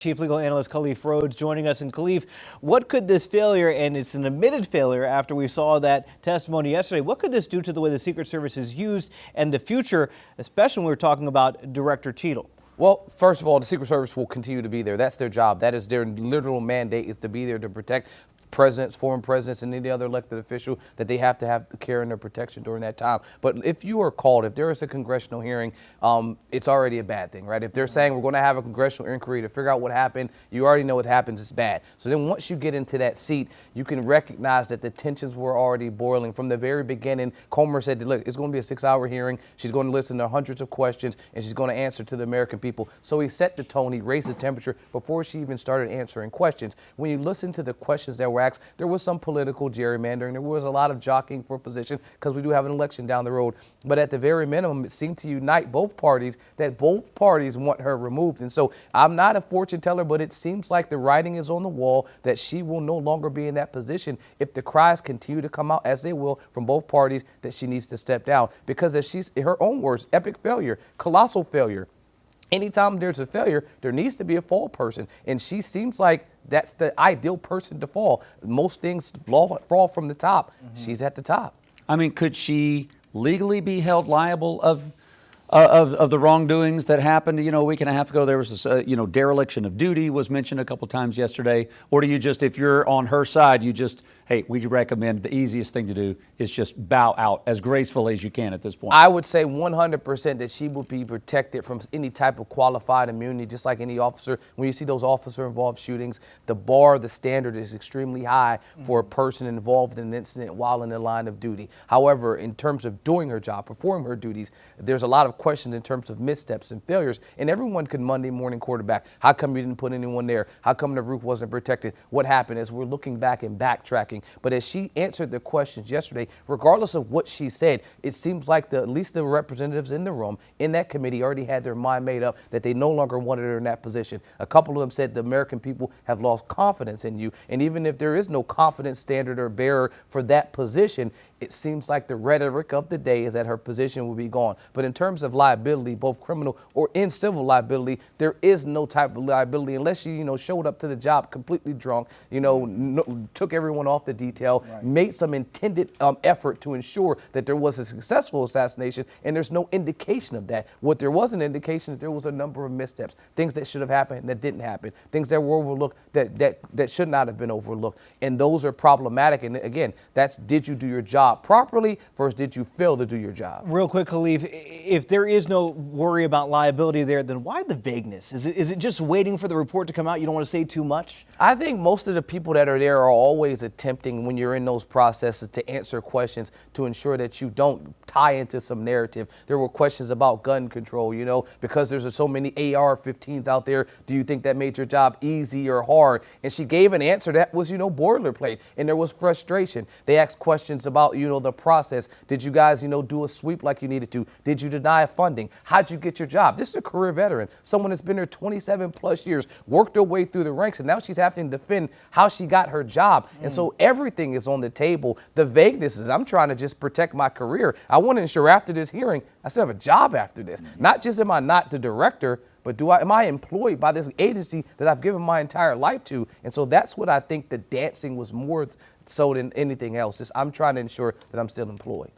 Chief Legal Analyst Khalif Rhodes joining us. And Khalif, what could this failure, and it's an admitted failure after we saw that testimony yesterday, what could this do to the way the Secret Service is used and the future, especially when we're talking about Director Cheatle? Well, first of all, the Secret Service will continue to be there. That's their job. That is their literal mandate, is to be there to protect presidents, foreign presidents, and any other elected official, that they have to have the care and their protection during that time. But if you are called, if there is a congressional hearing, it's already a bad thing, right? If they're saying we're going to have a congressional inquiry to figure out what happened, you already know what happens, it's bad. So then once you get into that seat, you can recognize that the tensions were already boiling from the very beginning. Comer said that, look, it's going to be a 6-hour hearing. She's going to listen to hundreds of questions, and she's going to answer to the American people. So he set the tone, he raised the temperature before she even started answering questions. When you listen to the questions that were asked, there was some political gerrymandering. There was a lot of jockeying for position because we do have an election down the road. But at the very minimum, it seemed to unite both parties that both parties want her removed. And so I'm not a fortune teller, but it seems like the writing is on the wall that she will no longer be in that position if the cries continue to come out, as they will, from both parties, that she needs to step down. Because if she's, in her own words, epic failure, colossal failure, anytime there's a failure, there needs to be a fall person. And she seems like that's the ideal person to fall. Most things fall from the top. She's at the top. I mean, could she legally be held liable of the wrongdoings that happened? You know, a week and a half ago, there was this, dereliction of duty was mentioned a couple times yesterday. Or do you just, if you're on her side, you just, hey, we recommend the easiest thing to do is just bow out as gracefully as you can at this point? I would say 100% that she would be protected from any type of qualified immunity, just like any officer. When you see those officer-involved shootings, the bar, the standard is extremely high for a person involved in an incident while in the line of duty. However, in terms of doing her job, performing her duties, there's a lot of questions in terms of missteps and failures, and everyone could Monday morning quarterback. How come you didn't put anyone there? How come the roof wasn't protected? What happened? As we're looking back and backtracking. But as she answered the questions yesterday, regardless of what she said, it seems like at least the representatives in the room, in that committee, already had their mind made up that they no longer wanted her in that position. A couple of them said the American people have lost confidence in you. And even if there is no confidence standard or bearer for that position, it seems like the rhetoric of the day is that her position will be gone. But in terms of liability, both criminal or in civil liability, there is no type of liability unless she, showed up to the job completely drunk, took everyone off the detail, right, made some intended effort to ensure that there was a successful assassination, and there's no indication of that. What there was an indication that there was a number of missteps, things that should have happened that didn't happen, things that were overlooked that should not have been overlooked, and those are problematic. And again, that's, did you do your job properly versus did you fail to do your job? Real quick, Khalif, if there is no worry about liability there, then why the vagueness? Is it just waiting for the report to come out? You don't want to say too much? I think most of the people that are there are always attempting, when you're in those processes, to answer questions to ensure that you don't tie into some narrative. There were questions about gun control, because there's so many AR-15s out there. Do you think that made your job easy or hard? And she gave an answer that was, boilerplate, and there was frustration. They asked questions about, the process. Did you guys, do a sweep like you needed to? Did you deny funding? How'd you get your job? This is a career veteran, someone that's been there 27 plus years, worked her way through the ranks, and now she's having to defend how she got her job. And so everything is on the table. The vagueness is, I'm trying to just protect my career. I want to ensure after this hearing, I still have a job after this. Not just am I not the director, but am I employed by this agency that I've given my entire life to? And so that's what I think the dancing was more so than anything else. I'm trying to ensure that I'm still employed.